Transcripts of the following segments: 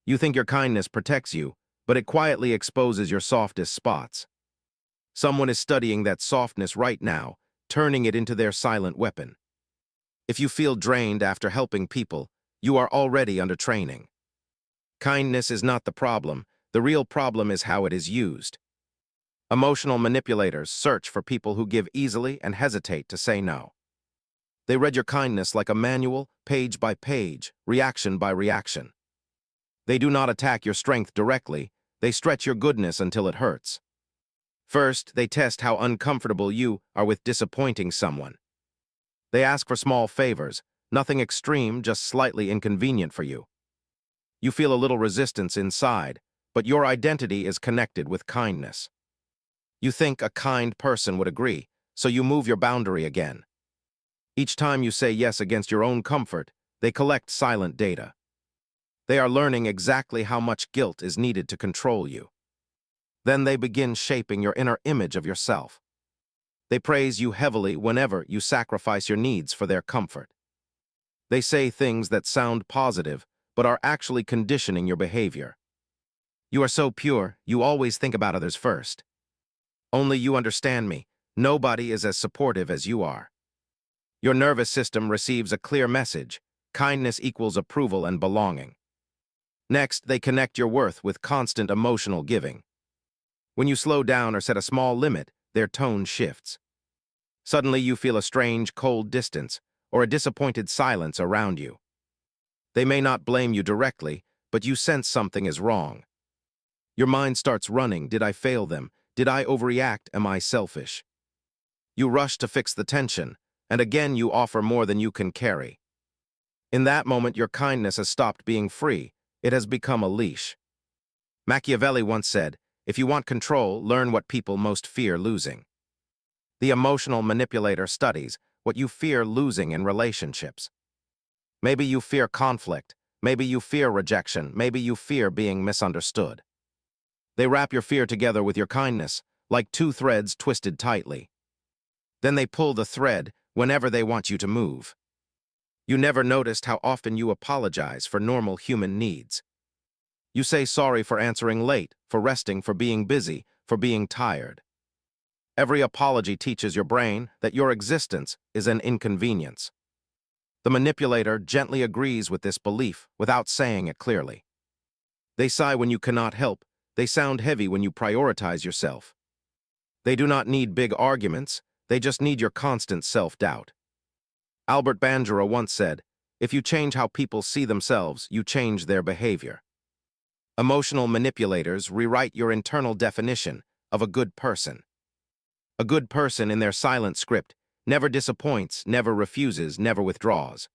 You think your kindness protects you, but it quietly exposes your softest spots. Someone is studying that softness right now, turning it into their silent weapon. If you feel drained after helping people, you are already under training. Kindness is not the problem. The real problem is how it is used. Emotional manipulators search for people who give easily and hesitate to say no. They read your kindness like a manual, page by page, reaction by reaction. They do not attack your strength directly, they stretch your goodness until it hurts. First, they test how uncomfortable you are with disappointing someone. They ask for small favors, nothing extreme, just slightly inconvenient for you. You feel a little resistance inside, but your identity is connected with kindness. You think a kind person would agree, so you move your boundary again. Each time you say yes against your own comfort, they collect silent data. They are learning exactly how much guilt is needed to control you. Then they begin shaping your inner image of yourself. They praise you heavily whenever you sacrifice your needs for their comfort. They say things that sound positive, but are actually conditioning your behavior. You are so pure, you always think about others first. Only you understand me. Nobody is as supportive as you are. Your nervous system receives a clear message. Kindness equals approval and belonging. Next, they connect your worth with constant emotional giving. When you slow down or set a small limit, their tone shifts. Suddenly you feel a strange, cold distance, or a disappointed silence around you. They may not blame you directly, but you sense something is wrong. Your mind starts running. Did I fail them? Did I overreact? Am I selfish? You rush to fix the tension, and again you offer more than you can carry. In that moment, your kindness has stopped being free. It has become a leash. Machiavelli once said, "If you want control, learn what people most fear losing." The emotional manipulator studies what you fear losing in relationships. Maybe you fear conflict, maybe you fear rejection, maybe you fear being misunderstood. They wrap your fear together with your kindness, like two threads twisted tightly. Then they pull the thread whenever they want you to move. You never noticed how often you apologize for normal human needs. You say sorry for answering late, for resting, for being busy, for being tired. Every apology teaches your brain that your existence is an inconvenience. The manipulator gently agrees with this belief without saying it clearly. They sigh when you cannot help. They sound heavy when you prioritize yourself. They do not need big arguments. They just need your constant self-doubt. Albert Bandura once said, "If you change how people see themselves, you change their behavior." Emotional manipulators rewrite your internal definition of a good person. A good person in their silent script never disappoints, never refuses, never withdraws.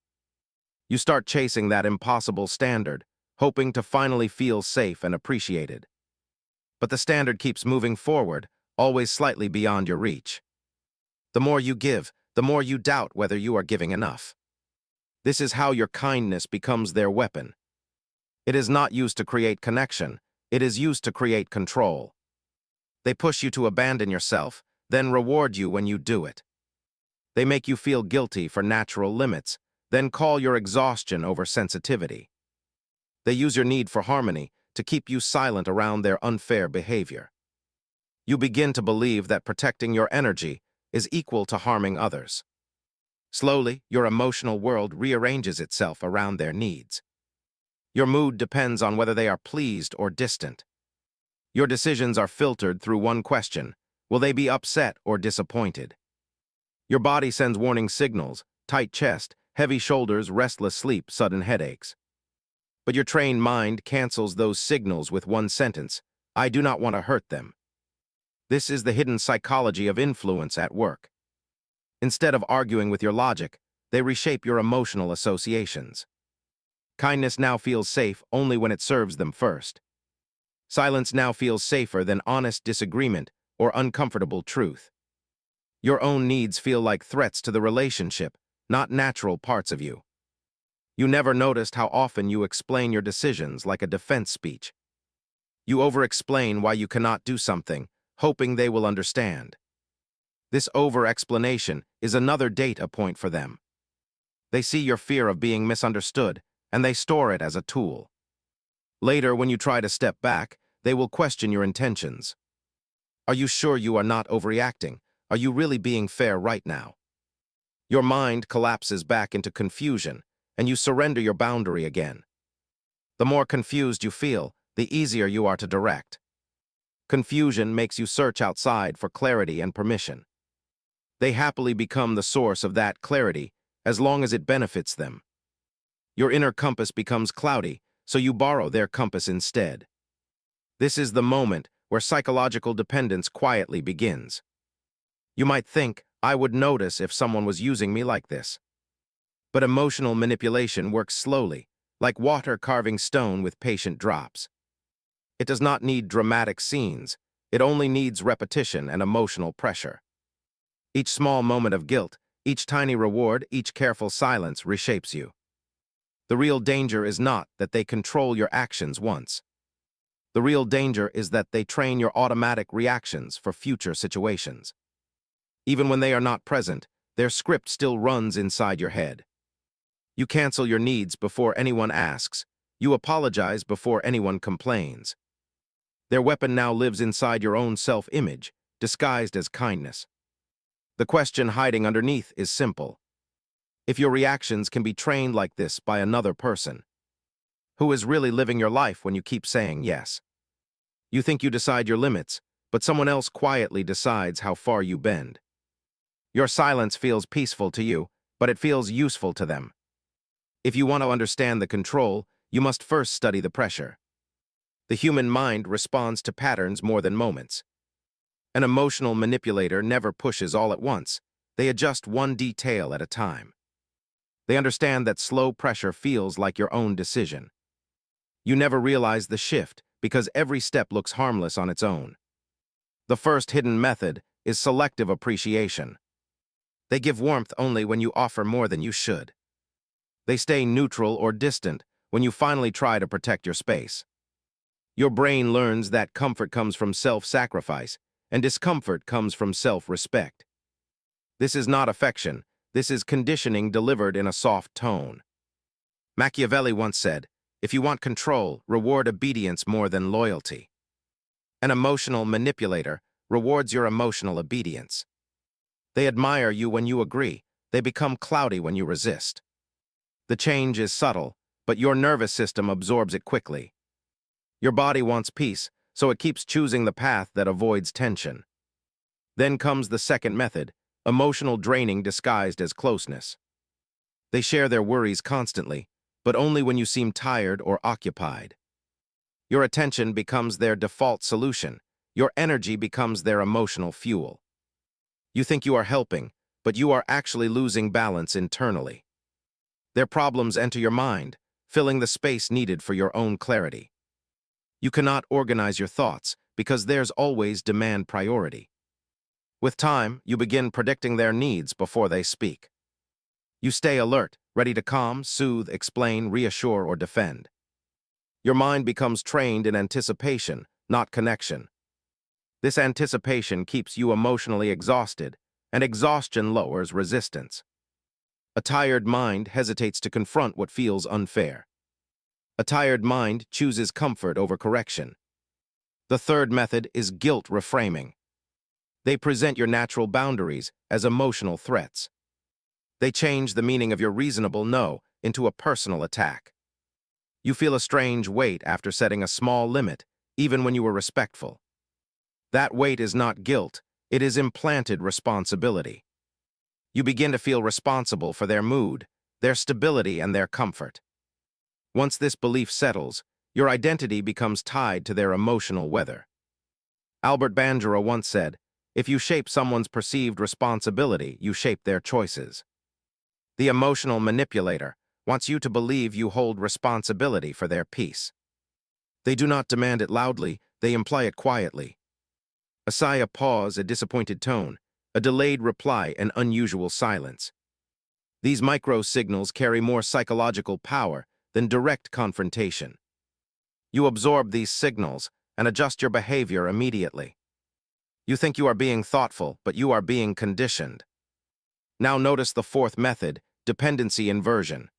You start chasing that impossible standard, hoping to finally feel safe and appreciated. But the standard keeps moving forward, always slightly beyond your reach. The more you give, the more you doubt whether you are giving enough. This is how your kindness becomes their weapon. It is not used to create connection, it is used to create control. They push you to abandon yourself, then reward you when you do it. They make you feel guilty for natural limits, then call your exhaustion over sensitivity. They use your need for harmony to keep you silent around their unfair behavior. You begin to believe that protecting your energy is equal to harming others. Slowly, your emotional world rearranges itself around their needs. Your mood depends on whether they are pleased or distant. Your decisions are filtered through one question: will they be upset or disappointed? Your body sends warning signals: tight chest, heavy shoulders, restless sleep, sudden headaches. But your trained mind cancels those signals with one sentence: I do not want to hurt them. This is the hidden psychology of influence at work. Instead of arguing with your logic, they reshape your emotional associations. Kindness now feels safe only when it serves them first. Silence now feels safer than honest disagreement or uncomfortable truth. Your own needs feel like threats to the relationship, not natural parts of you. You never noticed how often you explain your decisions like a defense speech. You over-explain why you cannot do something, hoping they will understand. This over-explanation is another data point for them. They see your fear of being misunderstood, and they store it as a tool. Later, when you try to step back, they will question your intentions. Are you sure you are not overreacting? Are you really being fair right now? Your mind collapses back into confusion, and you surrender your boundary again. The more confused you feel, the easier you are to direct. Confusion makes you search outside for clarity and permission. They happily become the source of that clarity as long as it benefits them. Your inner compass becomes cloudy, so you borrow their compass instead. This is the moment where psychological dependence quietly begins. You might think, I would notice if someone was using me like this. But emotional manipulation works slowly, like water carving stone with patient drops. It does not need dramatic scenes. It only needs repetition and emotional pressure. Each small moment of guilt, each tiny reward, each careful silence reshapes you. The real danger is not that they control your actions once. The real danger is that they train your automatic reactions for future situations. Even when they are not present, their script still runs inside your head. You cancel your needs before anyone asks. You apologize before anyone complains. Their weapon now lives inside your own self-image, disguised as kindness. The question hiding underneath is simple. If your reactions can be trained like this by another person, who is really living your life when you keep saying yes? You think you decide your limits, but someone else quietly decides how far you bend. Your silence feels peaceful to you, but it feels useful to them. If you want to understand the control, you must first study the pressure. The human mind responds to patterns more than moments. An emotional manipulator never pushes all at once. They adjust one detail at a time. They understand that slow pressure feels like your own decision. You never realize the shift because every step looks harmless on its own. The first hidden method is selective appreciation. They give warmth only when you offer more than you should. They stay neutral or distant when you finally try to protect your space. Your brain learns that comfort comes from self-sacrifice, and discomfort comes from self-respect. This is not affection. This is conditioning delivered in a soft tone. Machiavelli once said, if you want control, reward obedience more than loyalty. An emotional manipulator rewards your emotional obedience. They admire you when you agree. They become cloudy when you resist. The change is subtle, but your nervous system absorbs it quickly. Your body wants peace, so it keeps choosing the path that avoids tension. Then comes the second method, emotional draining disguised as closeness. They share their worries constantly, but only when you seem tired or occupied. Your attention becomes their default solution. Your energy becomes their emotional fuel. You think you are helping, but you are actually losing balance internally. Their problems enter your mind, filling the space needed for your own clarity. You cannot organize your thoughts because theirs always demand priority. With time, you begin predicting their needs before they speak. You stay alert, ready to calm, soothe, explain, reassure, or defend. Your mind becomes trained in anticipation, not connection. This anticipation keeps you emotionally exhausted, and exhaustion lowers resistance. A tired mind hesitates to confront what feels unfair. A tired mind chooses comfort over correction. The third method is guilt reframing. They present your natural boundaries as emotional threats. They change the meaning of your reasonable no into a personal attack. You feel a strange weight after setting a small limit, even when you were respectful. That weight is not guilt, it is implanted responsibility. You begin to feel responsible for their mood, their stability, and their comfort. Once this belief settles, your identity becomes tied to their emotional weather. Albert Bandura once said, if you shape someone's perceived responsibility, you shape their choices. The emotional manipulator wants you to believe you hold responsibility for their peace. They do not demand it loudly, they imply it quietly. A sigh, a pause, a disappointed tone, a delayed reply, an unusual silence. These micro-signals carry more psychological power than direct confrontation. You absorb these signals and adjust your behavior immediately. You think you are being thoughtful, but you are being conditioned. Now notice the fourth method, dependency inversion.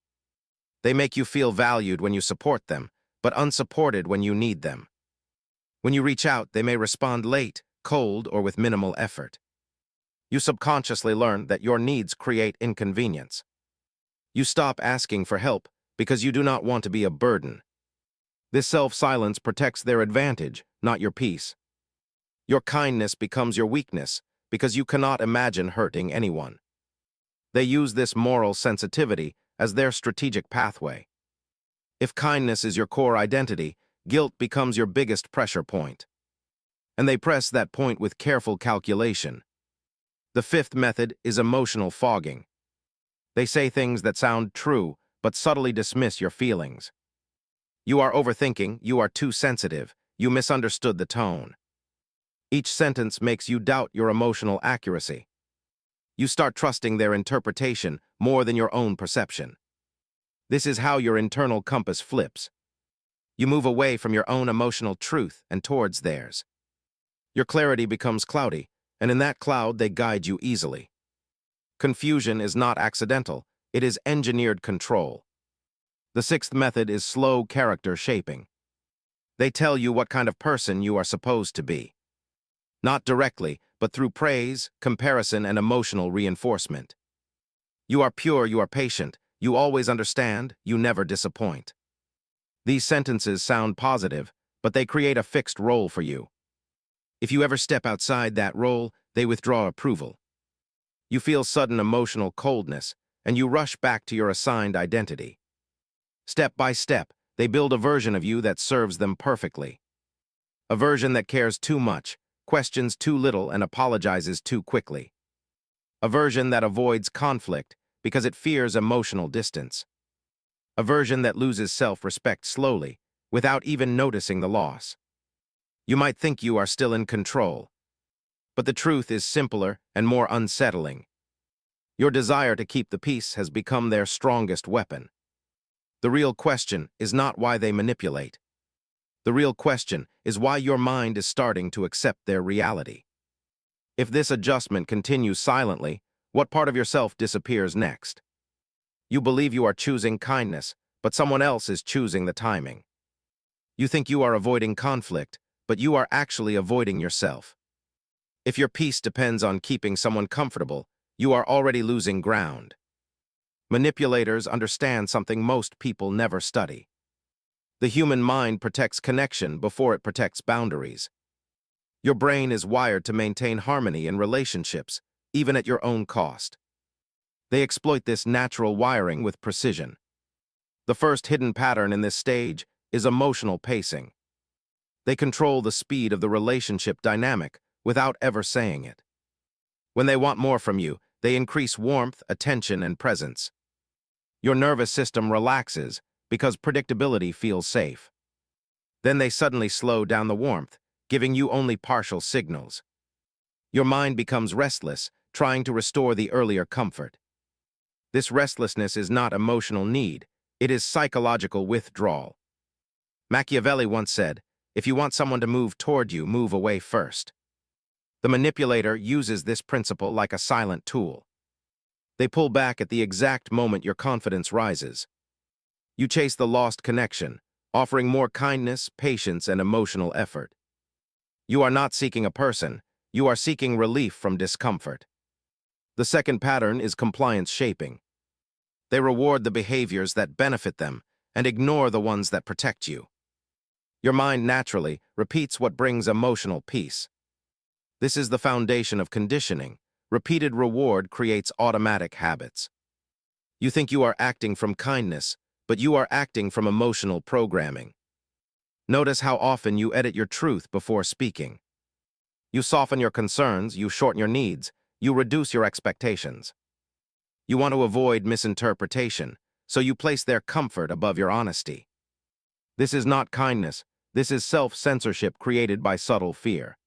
They make you feel valued when you support them, but unsupported when you need them. When you reach out, they may respond late, cold, or with minimal effort. You subconsciously learn that your needs create inconvenience. You stop asking for help because you do not want to be a burden. This self-silence protects their advantage, not your peace. Your kindness becomes your weakness because you cannot imagine hurting anyone. They use this moral sensitivity as their strategic pathway. If kindness is your core identity, guilt becomes your biggest pressure point. And they press that point with careful calculation. The fifth method is emotional fogging. They say things that sound true, but subtly dismiss your feelings. You are overthinking, you are too sensitive, you misunderstood the tone. Each sentence makes you doubt your emotional accuracy. You start trusting their interpretation more than your own perception. This is how your internal compass flips. You move away from your own emotional truth and towards theirs. Your clarity becomes cloudy, and in that cloud they guide you easily. Confusion is not accidental, it is engineered control. The sixth method is slow character shaping. They tell you what kind of person you are supposed to be. Not directly, but through praise, comparison, and emotional reinforcement. You are pure, you are patient, you always understand, you never disappoint. These sentences sound positive, but they create a fixed role for you. If you ever step outside that role, they withdraw approval. You feel sudden emotional coldness, and you rush back to your assigned identity. Step by step, they build a version of you that serves them perfectly. A version that cares too much, questions too little, and apologizes too quickly. A version that avoids conflict because it fears emotional distance. A version that loses self-respect slowly, without even noticing the loss. You might think you are still in control, but the truth is simpler and more unsettling. Your desire to keep the peace has become their strongest weapon. The real question is not why they manipulate. The real question is why your mind is starting to accept their reality. If this adjustment continues silently, what part of yourself disappears next? You believe you are choosing kindness, but someone else is choosing the timing. You think you are avoiding conflict, but you are actually avoiding yourself. If your peace depends on keeping someone comfortable, you are already losing ground. Manipulators understand something most people never study. The human mind protects connection before it protects boundaries. Your brain is wired to maintain harmony in relationships, even at your own cost. They exploit this natural wiring with precision. The first hidden pattern in this stage is emotional pacing. They control the speed of the relationship dynamic without ever saying it. When they want more from you, they increase warmth, attention, and presence. Your nervous system relaxes because predictability feels safe. Then they suddenly slow down the warmth, giving you only partial signals. Your mind becomes restless, trying to restore the earlier comfort. This restlessness is not emotional need, it is psychological withdrawal. Machiavelli once said, "If you want someone to move toward you, move away first." The manipulator uses this principle like a silent tool. They pull back at the exact moment your confidence rises. You chase the lost connection, offering more kindness, patience, and emotional effort. You are not seeking a person, you are seeking relief from discomfort. The second pattern is compliance shaping. They reward the behaviors that benefit them and ignore the ones that protect you. Your mind naturally repeats what brings emotional peace. This is the foundation of conditioning. Repeated reward creates automatic habits. You think you are acting from kindness, but you are acting from emotional programming. Notice how often you edit your truth before speaking. You soften your concerns, you shorten your needs, you reduce your expectations. You want to avoid misinterpretation, so you place their comfort above your honesty. This is not kindness, this is self-censorship created by subtle fear.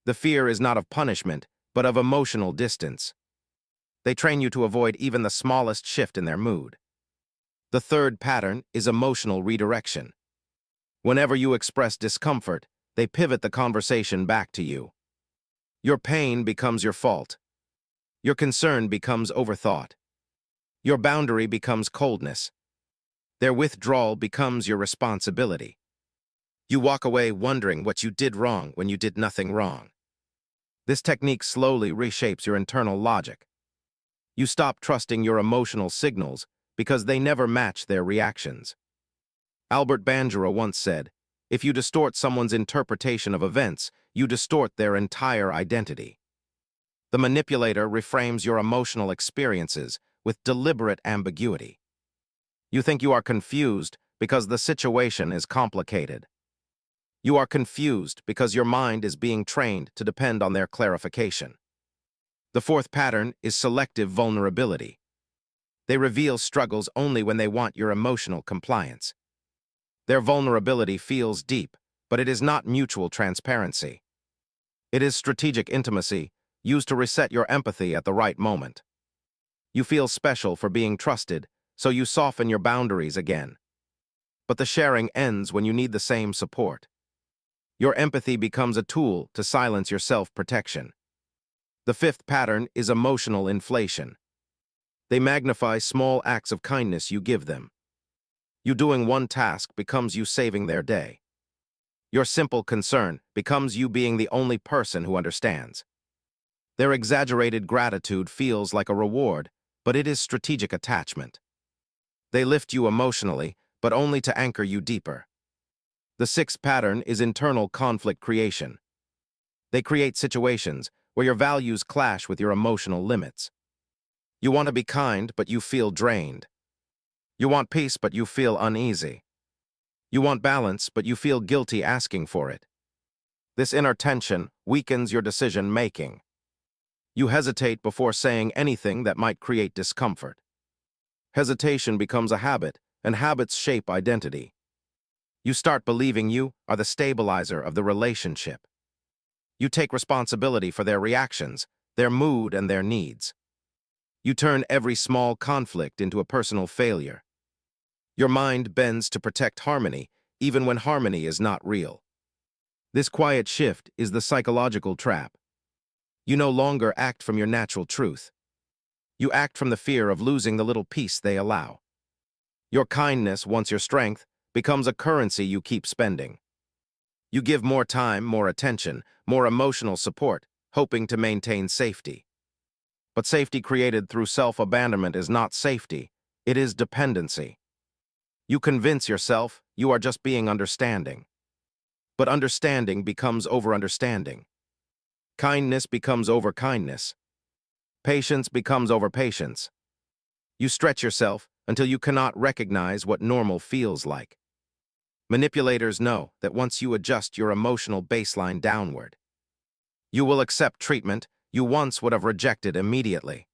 The fear is not of punishment, but of emotional distance. They train you to avoid even the smallest shift in their mood. The third pattern is emotional redirection. Whenever you express discomfort, they pivot the conversation back to you. Your pain becomes your fault. Your concern becomes overthought. Your boundary becomes coldness. Their withdrawal becomes your responsibility. You walk away wondering what you did wrong when you did nothing wrong. This technique slowly reshapes your internal logic. You stop trusting your emotional signals because they never match their reactions. Albert Bandura once said, "If you distort someone's interpretation of events, you distort their entire identity." The manipulator reframes your emotional experiences with deliberate ambiguity. You think you are confused because the situation is complicated. You are confused because your mind is being trained to depend on their clarification. The fourth pattern is selective vulnerability. They reveal struggles only when they want your emotional compliance. Their vulnerability feels deep, but it is not mutual transparency. It is strategic intimacy, used to reset your empathy at the right moment. You feel special for being trusted, so you soften your boundaries again. But the sharing ends when you need the same support. Your empathy becomes a tool to silence your self-protection. The fifth pattern is emotional inflation. They magnify small acts of kindness you give them. You doing one task becomes you saving their day. Your simple concern becomes you being the only person who understands. Their exaggerated gratitude feels like a reward, but it is strategic attachment. They lift you emotionally, but only to anchor you deeper. The sixth pattern is internal conflict creation. They create situations where your values clash with your emotional limits. You want to be kind, but you feel drained. You want peace, but you feel uneasy. You want balance, but you feel guilty asking for it. This inner tension weakens your decision-making. You hesitate before saying anything that might create discomfort. Hesitation becomes a habit, and habits shape identity. You start believing you are the stabilizer of the relationship. You take responsibility for their reactions, their mood, and their needs. You turn every small conflict into a personal failure. Your mind bends to protect harmony, even when harmony is not real. This quiet shift is the psychological trap. You no longer act from your natural truth. You act from the fear of losing the little peace they allow. Your kindness, once your strength, becomes a currency you keep spending. You give more time, more attention, more emotional support, hoping to maintain safety. But safety created through self-abandonment is not safety, it is dependency. You convince yourself you are just being understanding. But understanding becomes over-understanding. Kindness becomes over-kindness. Patience becomes over-patience. You stretch yourself until you cannot recognize what normal feels like. Manipulators know that once you adjust your emotional baseline downward, you will accept treatment you once would have rejected immediately.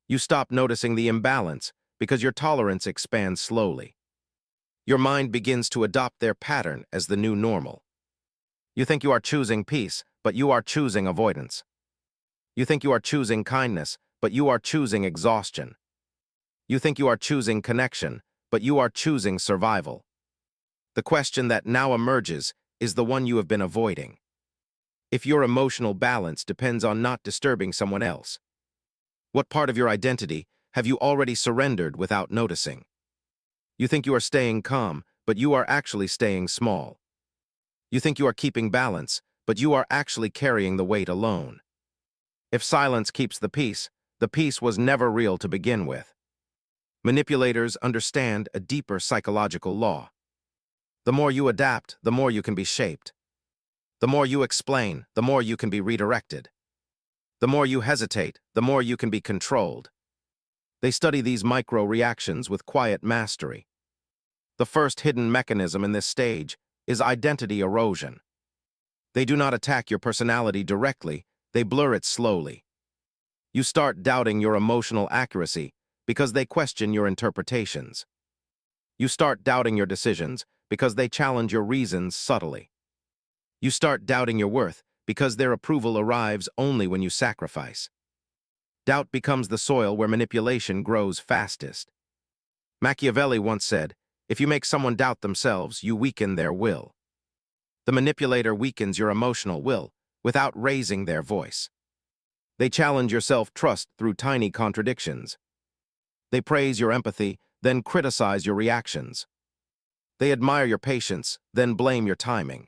You stop noticing the imbalance because your tolerance expands slowly. Your mind begins to adopt their pattern as the new normal. You think you are choosing peace, but you are choosing avoidance. You think you are choosing kindness, but you are choosing exhaustion. You think you are choosing connection, but you are choosing survival. The question that now emerges is the one you have been avoiding. If your emotional balance depends on not disturbing someone else, what part of your identity have you already surrendered without noticing? You think you are staying calm, but you are actually staying small. You think you are keeping balance, but you are actually carrying the weight alone. If silence keeps the peace was never real to begin with. Manipulators understand a deeper psychological law. The more you adapt, the more you can be shaped. The more you explain, the more you can be redirected. The more you hesitate, the more you can be controlled. They study these micro-reactions with quiet mastery. The first hidden mechanism in this stage is identity erosion. They do not attack your personality directly, they blur it slowly. You start doubting your emotional accuracy because they question your interpretations. You start doubting your decisions because they challenge your reasons subtly. You start doubting your worth because their approval arrives only when you sacrifice. Doubt becomes the soil where manipulation grows fastest. Machiavelli once said, "If you make someone doubt themselves, you weaken their will." The manipulator weakens your emotional will without raising their voice. They challenge your self-trust through tiny contradictions. They praise your empathy, then criticize your reactions. They admire your patience, then blame your timing.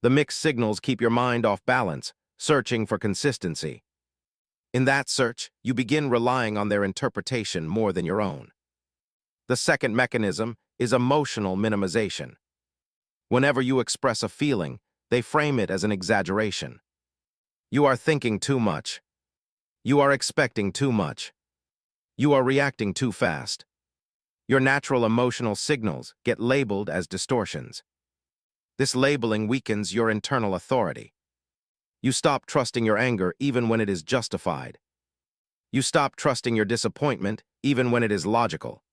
The mixed signals keep your mind off balance, searching for consistency. In that search, you begin relying on their interpretation more than your own. The second mechanism is emotional minimization. Whenever you express a feeling, they frame it as an exaggeration. You are thinking too much. You are expecting too much. You are reacting too fast. Your natural emotional signals get labeled as distortions. This labeling weakens your internal authority. You stop trusting your anger even when it is justified. You stop trusting your disappointment even when it is logical.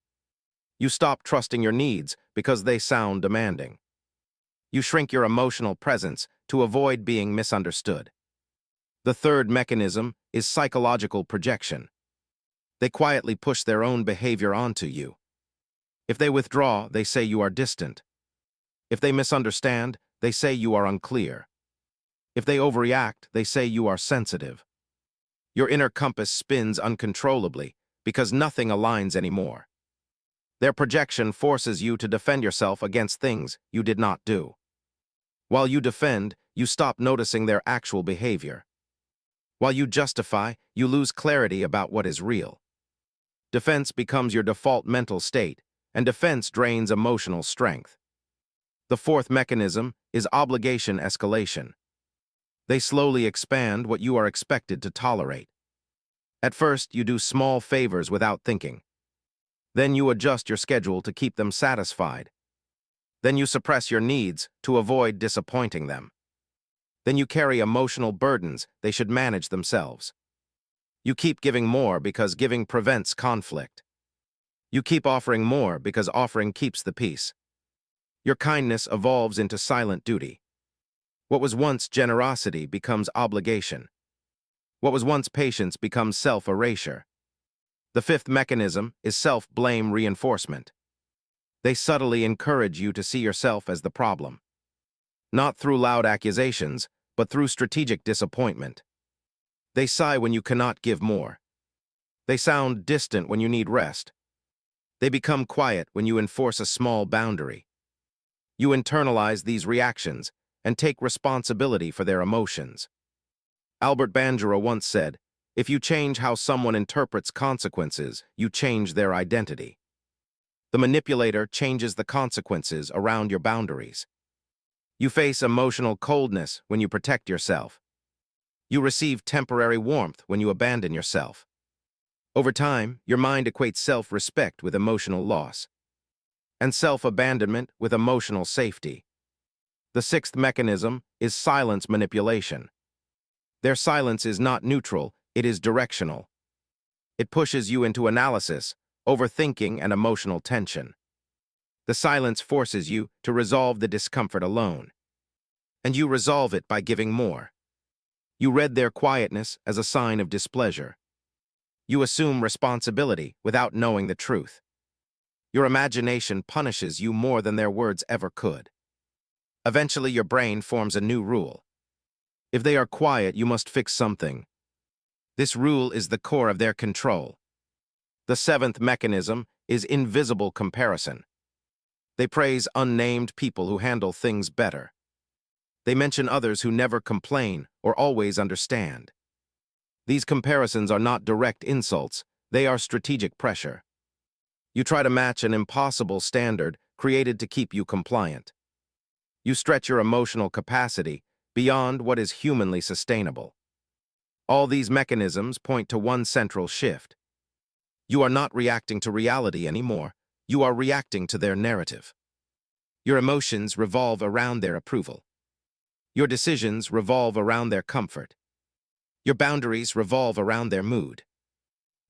You stop trusting your needs because they sound demanding. You shrink your emotional presence to avoid being misunderstood. The third mechanism is psychological projection. They quietly push their own behavior onto you. If they withdraw, they say you are distant. If they misunderstand, they say you are unclear. If they overreact, they say you are sensitive. Your inner compass spins uncontrollably because nothing aligns anymore. Their projection forces you to defend yourself against things you did not do. While you defend, you stop noticing their actual behavior. While you justify, you lose clarity about what is real. Defense becomes your default mental state, and defense drains emotional strength. The fourth mechanism is obligation escalation. They slowly expand what you are expected to tolerate. At first, you do small favors without thinking. Then you adjust your schedule to keep them satisfied. Then you suppress your needs to avoid disappointing them. Then you carry emotional burdens they should manage themselves. You keep giving more because giving prevents conflict. You keep offering more because offering keeps the peace. Your kindness evolves into silent duty. What was once generosity becomes obligation. What was once patience becomes self-erasure. The fifth mechanism is self-blame reinforcement. They subtly encourage you to see yourself as the problem. Not through loud accusations, but through strategic disappointment. They sigh when you cannot give more. They sound distant when you need rest. They become quiet when you enforce a small boundary. You internalize these reactions and take responsibility for their emotions. Albert Bandura once said, "If you change how someone interprets consequences, you change their identity." The manipulator changes the consequences around your boundaries. You face emotional coldness when you protect yourself. You receive temporary warmth when you abandon yourself. Over time, your mind equates self-respect with emotional loss, and self-abandonment with emotional safety. The sixth mechanism is silence manipulation. Their silence is not neutral, it is directional. It pushes you into analysis, overthinking, and emotional tension. The silence forces you to resolve the discomfort alone. And you resolve it by giving more. You read their quietness as a sign of displeasure. You assume responsibility without knowing the truth. Your imagination punishes you more than their words ever could. Eventually, your brain forms a new rule. If they are quiet, you must fix something. This rule is the core of their control. The seventh mechanism is invisible comparison. They praise unnamed people who handle things better. They mention others who never complain or always understand. These comparisons are not direct insults, they are strategic pressure. You try to match an impossible standard created to keep you compliant. You stretch your emotional capacity beyond what is humanly sustainable. All these mechanisms point to one central shift. You are not reacting to reality anymore, you are reacting to their narrative. Your emotions revolve around their approval. Your decisions revolve around their comfort. Your boundaries revolve around their mood.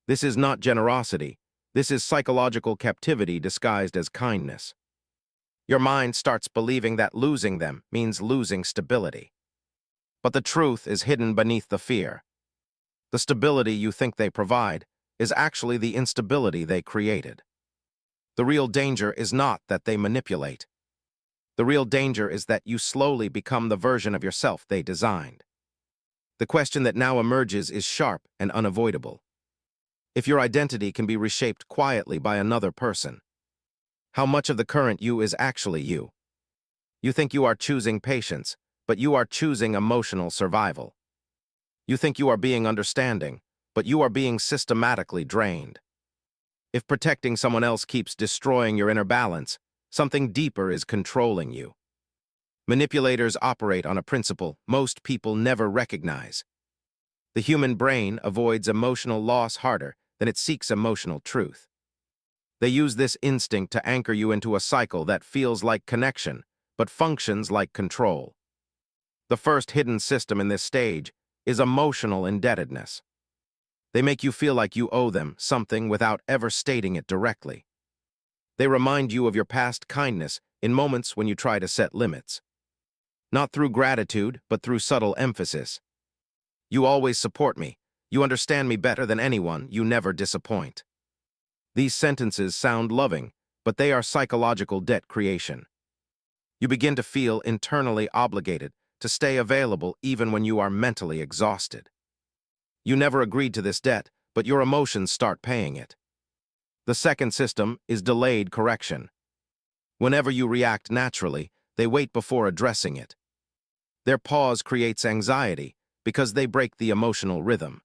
This is not generosity, this is psychological captivity disguised as kindness. Your mind starts believing that losing them means losing stability. But the truth is hidden beneath the fear. The stability you think they provide is actually the instability they created. The real danger is not that they manipulate. The real danger is that you slowly become the version of yourself they designed. The question that now emerges is sharp and unavoidable. if your identity can be reshaped quietly by another person. How much of the current you is actually you? You think you are choosing patience, but you are choosing emotional survival. You think you are being understanding, but you are being systematically drained. If protecting someone else keeps destroying your inner balance, something deeper is controlling you. Manipulators operate on a principle most people never recognize. The human brain avoids emotional loss harder than it seeks emotional truth. They use this instinct to anchor you into a cycle that feels like connection, but functions like control. The first hidden system in this stage is emotional indebtedness. They make you feel like you owe them something without ever stating it directly. They remind you of your past kindness in moments when you try to set limits. Not through gratitude, but through subtle emphasis. You always support me. You understand me better than anyone. You never disappoint. These sentences sound loving, but they are psychological debt creation. You begin to feel internally obligated to stay available even when you are mentally exhausted. You never agreed to this debt, but your emotions start paying it. The second system is delayed correction. Whenever you react naturally, they wait before addressing it. Their pause creates anxiety because they break the emotional rhythm.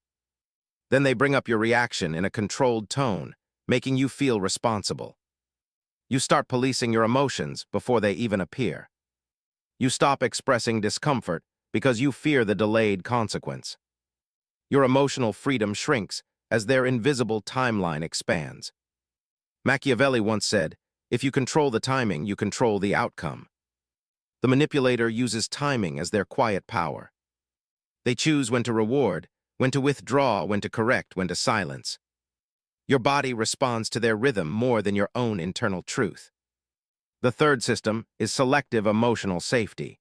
Then they bring up your reaction in a controlled tone, making you feel responsible. You start policing your emotions before they even appear. You stop expressing discomfort because you fear the delayed consequence. Your emotional freedom shrinks as their invisible timeline expands. Machiavelli once said, "If you control the timing, you control the outcome." The manipulator uses timing as their quiet power. They choose when to reward, when to withdraw, when to correct, when to silence. Your body responds to their rhythm more than your own internal truth. The third system is selective emotional safety.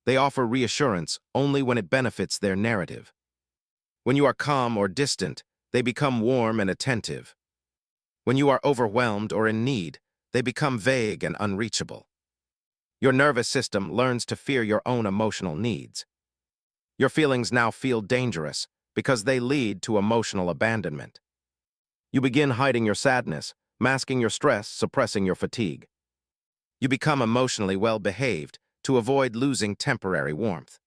They offer reassurance only when it benefits their narrative. When you are calm or distant, they become warm and attentive. When you are overwhelmed or in need, they become vague and unreachable. Your nervous system learns to fear your own emotional needs. Your feelings now feel dangerous because they lead to emotional abandonment. You begin hiding your sadness, masking your stress, suppressing your fatigue. You become emotionally well-behaved to avoid losing temporary warmth.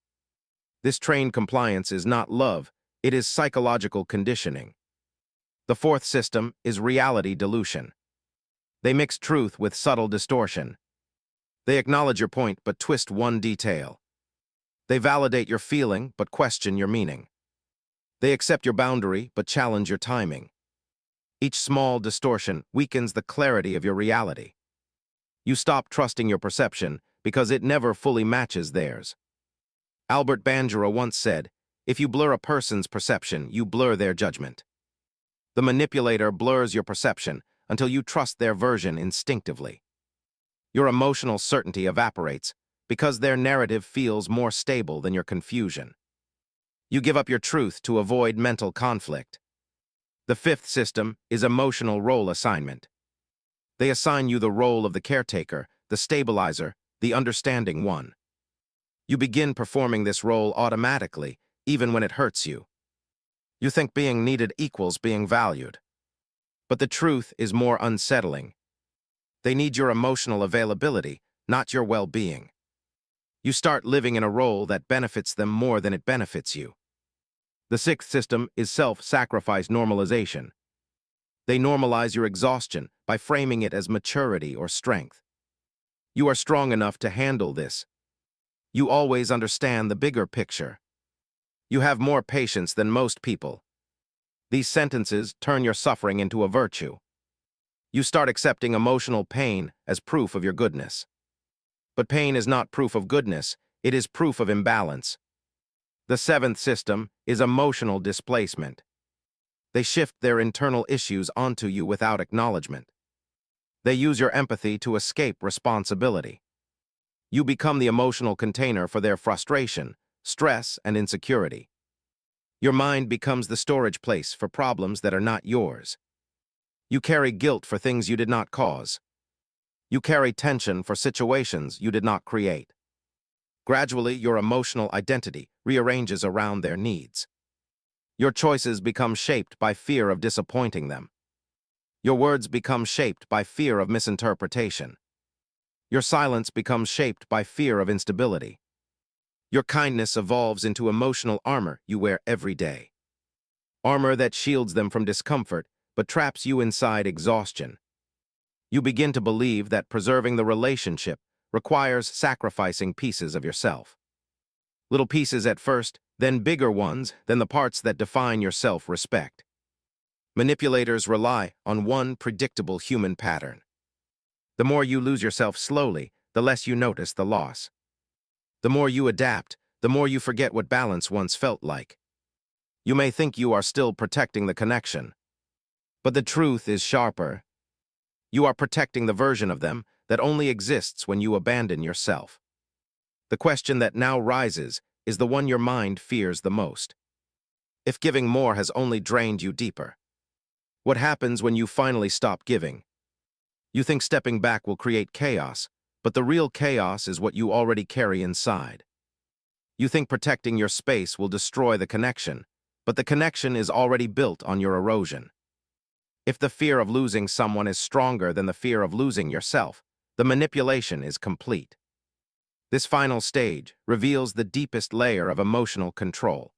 This trained compliance is not love, it is psychological conditioning. The fourth system is reality dilution. They mix truth with subtle distortion. They acknowledge your point but twist one detail. They validate your feeling but question your meaning. They accept your boundary but challenge your timing. Each small distortion weakens the clarity of your reality. You stop trusting your perception because it never fully matches theirs. Albert Bandura once said, "If you blur a person's perception, you blur their judgment." The manipulator blurs your perception until you trust their version instinctively. Your emotional certainty evaporates because their narrative feels more stable than your confusion. You give up your truth to avoid mental conflict. The fifth system is emotional role assignment. They assign you the role of the caretaker, the stabilizer, the understanding one. You begin performing this role automatically, even when it hurts you. You think being needed equals being valued. But the truth is more unsettling. They need your emotional availability, not your well-being. You start living in a role that benefits them more than it benefits you. The sixth system is self-sacrifice normalization. They normalize your exhaustion by framing it as maturity or strength. You are strong enough to handle this. You always understand the bigger picture. You have more patience than most people. These sentences turn your suffering into a virtue. You start accepting emotional pain as proof of your goodness. But pain is not proof of goodness, it is proof of imbalance. The seventh system is emotional displacement. They shift their internal issues onto you without acknowledgement. They use your empathy to escape responsibility. You become the emotional container for their frustration, stress, and insecurity. Your mind becomes the storage place for problems that are not yours. You carry guilt for things you did not cause. You carry tension for situations you did not create. Gradually, your emotional identity rearranges around their needs. Your choices become shaped by fear of disappointing them. Your words become shaped by fear of misinterpretation. Your silence becomes shaped by fear of instability. Your kindness evolves into emotional armor you wear every day. Armor that shields them from discomfort, but traps you inside exhaustion. You begin to believe that preserving the relationship requires sacrificing pieces of yourself. Little pieces at first, then bigger ones, then the parts that define your self-respect. Manipulators rely on one predictable human pattern. The more you lose yourself slowly, the less you notice the loss. The more you adapt, the more you forget what balance once felt like. You may think you are still protecting the connection, but the truth is sharper. You are protecting the version of them that only exists when you abandon yourself. The question that now rises is the one your mind fears the most. If giving more has only drained you deeper, what happens when you finally stop giving? You think stepping back will create chaos, but the real chaos is what you already carry inside. You think protecting your space will destroy the connection, but the connection is already built on your erosion. If the fear of losing someone is stronger than the fear of losing yourself, the manipulation is complete. This final stage reveals the deepest layer of emotional control.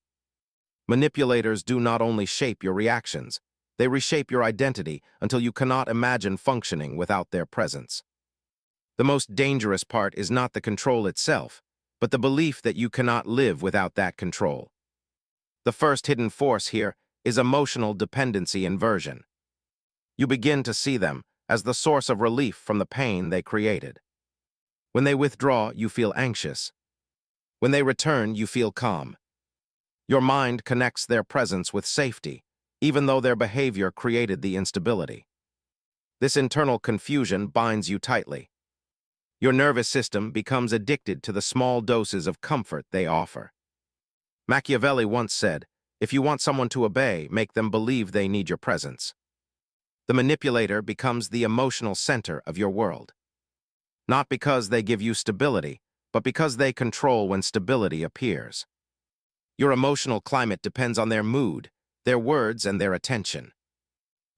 Manipulators do not only shape your reactions, they reshape your identity until you cannot imagine functioning without their presence. The most dangerous part is not the control itself, but the belief that you cannot live without that control. The first hidden force here is emotional dependency inversion. You begin to see them as the source of relief from the pain they created. When they withdraw, you feel anxious. When they return, you feel calm. Your mind connects their presence with safety, even though their behavior created the instability. This internal confusion binds you tightly. Your nervous system becomes addicted to the small doses of comfort they offer. Machiavelli once said, "If you want someone to obey, make them believe they need your presence." The manipulator becomes the emotional center of your world. Not because they give you stability, but because they control when stability appears. Your emotional climate depends on their mood, their words, and their attention.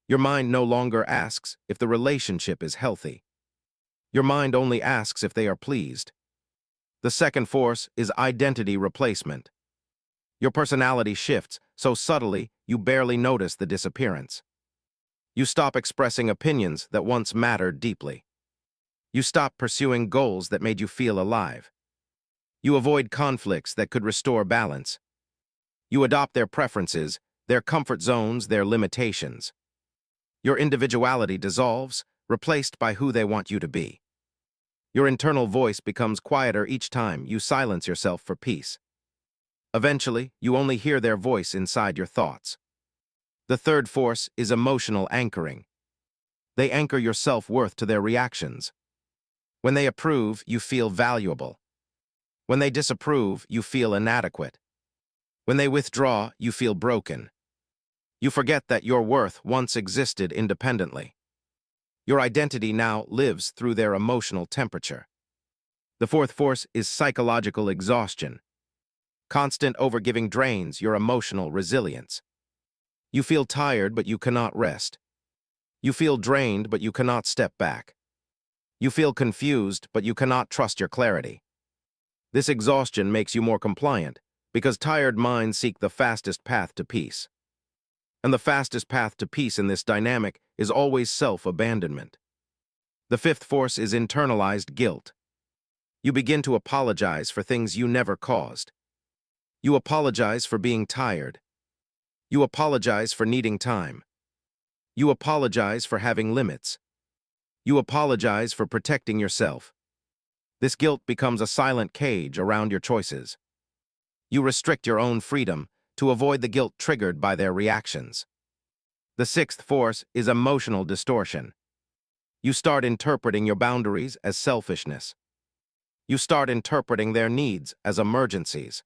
Your mind no longer asks if the relationship is healthy. Your mind only asks if they are pleased. The second force is identity replacement. Your personality shifts so subtly you barely notice the disappearance. You stop expressing opinions that once mattered deeply. You stop pursuing goals that made you feel alive. You avoid conflicts that could restore balance. You adopt their preferences, their comfort zones, their limitations. Your individuality dissolves, replaced by who they want you to be. Your internal voice becomes quieter each time you silence yourself for peace. Eventually, you only hear their voice inside your thoughts. The third force is emotional anchoring. They anchor your self-worth to their reactions. When they approve, you feel valuable. When they disapprove, you feel inadequate. When they withdraw, you feel broken. You forget that your worth once existed independently. Your identity now lives through their emotional temperature. The fourth force is psychological exhaustion. Constant overgiving drains your emotional resilience. You feel tired, but you cannot rest. You feel drained, but you cannot step back. You feel confused, but you cannot trust your clarity. This exhaustion makes you more compliant, because tired minds seek the fastest path to peace. And the fastest path to peace in this dynamic is always self-abandonment. The fifth force is internalized guilt. You begin to apologize for things you never caused. You apologize for being tired. You apologize for needing time. You apologize for having limits. You apologize for protecting yourself. This guilt becomes a silent cage around your choices. You restrict your own freedom to avoid the guilt triggered by their reactions. The sixth force is emotional distortion. You start interpreting your boundaries as selfishness. You start interpreting their needs as emergencies.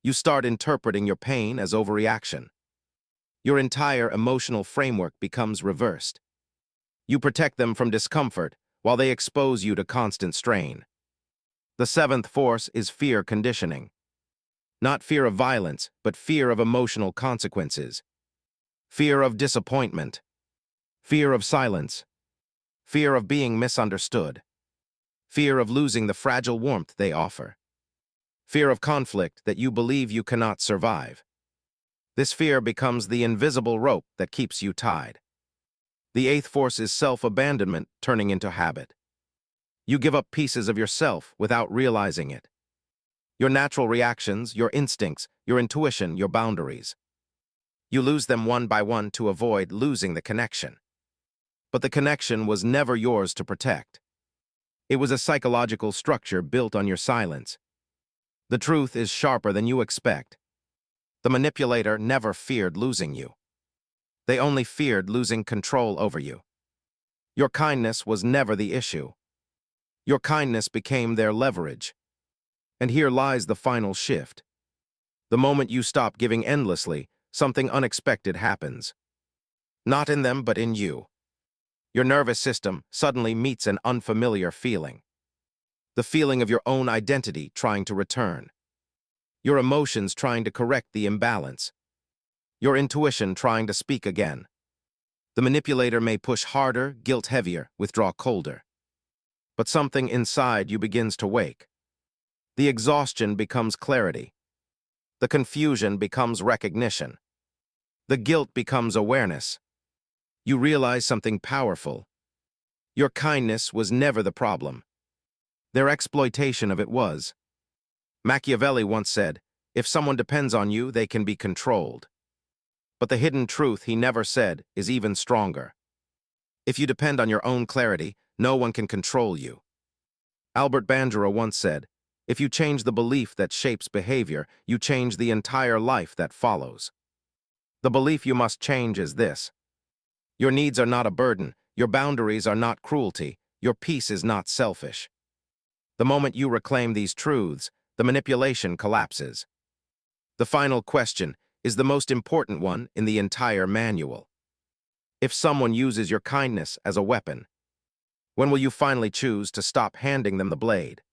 You start interpreting your pain as overreaction. Your entire emotional framework becomes reversed. You protect them from discomfort while they expose you to constant strain. The seventh force is fear conditioning. Not fear of violence, but fear of emotional consequences. Fear of disappointment. Fear of silence. Fear of being misunderstood. Fear of losing the fragile warmth they offer. Fear of conflict that you believe you cannot survive. This fear becomes the invisible rope that keeps you tied. The eighth force is self-abandonment turning into habit. You give up pieces of yourself without realizing it. Your natural reactions, your instincts, your intuition, your boundaries. You lose them one by one to avoid losing the connection. But the connection was never yours to protect. It was a psychological structure built on your silence. The truth is sharper than you expect. The manipulator never feared losing you. They only feared losing control over you. Your kindness was never the issue. Your kindness became their leverage. And here lies the final shift. The moment you stop giving endlessly, something unexpected happens. Not in them, but in you. Your nervous system suddenly meets an unfamiliar feeling. The feeling of your own identity trying to return. Your emotions trying to correct the imbalance. Your intuition trying to speak again. The manipulator may push harder, guilt heavier, withdraw colder. But something inside you begins to wake. The exhaustion becomes clarity. The confusion becomes recognition. The guilt becomes awareness. You realize something powerful. Your kindness was never the problem. Their exploitation of it was. Machiavelli once said, "If someone depends on you, they can be controlled." But the hidden truth he never said is even stronger. If you depend on your own clarity, no one can control you. Albert Bandura once said, "If you change the belief that shapes behavior, you change the entire life that follows." The belief you must change is this. Your needs are not a burden, your boundaries are not cruelty, your peace is not selfish. The moment you reclaim these truths, the manipulation collapses. The final question is the most important one in the entire manual. If someone uses your kindness as a weapon, when will you finally choose to stop handing them the blade?